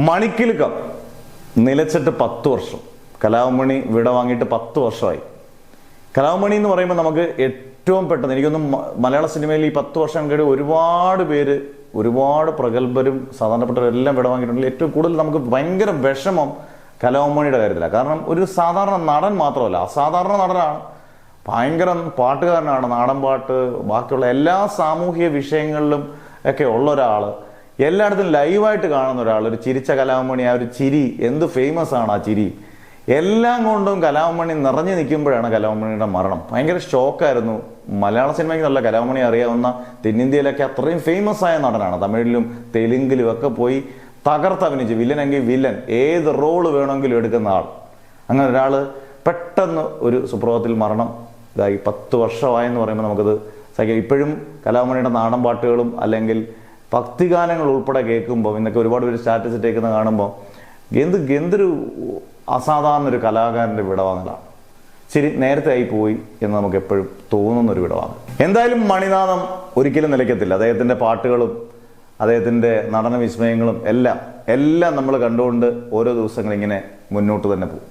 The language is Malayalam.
മണിക്കിലുക്കം നിലച്ചിട്ട് 10 വർഷം. കലാഭവൻ മണി വിട വാങ്ങിയിട്ട് 10 വർഷമായി. കലാഭവൻ മണി എന്ന് പറയുമ്പോൾ നമുക്ക് ഏറ്റവും പെട്ടെന്ന് എനിക്കൊന്നും മലയാള സിനിമയിൽ ഈ 10 വർഷം കഴിഞ്ഞ് ഒരുപാട് പേര്, ഒരുപാട് പ്രഗത്ഭരും സാധാരണപ്പെട്ടവരെല്ലാം വിട വാങ്ങിയിട്ടുണ്ടെങ്കിൽ ഏറ്റവും കൂടുതൽ നമുക്ക് ഭയങ്കര വിഷമം കലാഭവൻ മണിയുടെ കാര്യത്തിലാണ്. കാരണം ഒരു സാധാരണ നടൻ മാത്രമല്ല, അസാധാരണ നടനാണ്, ഭയങ്കര പാട്ടുകാരനാണ്, നാടൻ പാട്ട്, ബാക്കിയുള്ള എല്ലാ സാമൂഹിക വിഷയങ്ങളിലും ഒക്കെ ഉള്ള ഒരാൾ, എല്ലായിടത്തും ലൈവായിട്ട് കാണുന്ന ഒരാൾ, ഒരു ചിരിച്ച കലാഭവൻ മണി. ആ ഒരു ചിരി എന്ത് ഫേമസ് ആണ്, ആ ചിരി എല്ലാം കൊണ്ടും കലാഭവൻ മണി നിറഞ്ഞു നിൽക്കുമ്പോഴാണ് കലാഭവൻ മണിയുടെ മരണം. ഭയങ്കര ഷോക്കായിരുന്നു. മലയാള സിനിമയ്ക്ക് നല്ല കലാഭവൻ മണി അറിയാവുന്ന, തെന്നിന്ത്യയിലൊക്കെ അത്രയും ഫേമസ് ആയ നടനാണ്. തമിഴിലും തെലുങ്കിലും ഒക്കെ പോയി തകർത്തഭിനയിച്ച് വില്ലനെങ്കിൽ വില്ലൻ, ഏത് റോള് വേണമെങ്കിലും എടുക്കുന്ന ആൾ. അങ്ങനെ ഒരാൾ പെട്ടെന്ന് ഒരു സുപ്രഭാതത്തിൽ മരണം ഇതായി. 10 വർഷമായെന്ന് പറയുമ്പോൾ നമുക്കത് സഹിക്കാം. ഇപ്പോഴും കലാഭവൻ മണിയുടെ നാടൻ പാട്ടുകളും അല്ലെങ്കിൽ ഭക്തിഗാനങ്ങൾ ഉൾപ്പെടെ കേൾക്കുമ്പോൾ, ഇന്നൊക്കെ ഒരുപാട് പേര് സ്റ്റാറ്റസ് ഇട്ടേക്കുന്ന കാണുമ്പോൾ എന്തൊരു അസാധാരണ ഒരു കലാകാരൻ്റെ വിടവാങ്ങലാണ്. ശരി, നേരത്തെ ആയി പോയി എന്ന് നമുക്ക് എപ്പോഴും തോന്നുന്നൊരു വിടവാങ്ങൽ. എന്തായാലും മണിനാഥം ഒരിക്കലും നിലയ്ക്കത്തില്ല. അദ്ദേഹത്തിൻ്റെ പാട്ടുകളും അദ്ദേഹത്തിൻ്റെ നടന വിസ്മയങ്ങളും എല്ലാം നമ്മൾ കണ്ടുകൊണ്ട് ഓരോ ദിവസങ്ങളിങ്ങനെ മുന്നോട്ട് തന്നെ പോകും.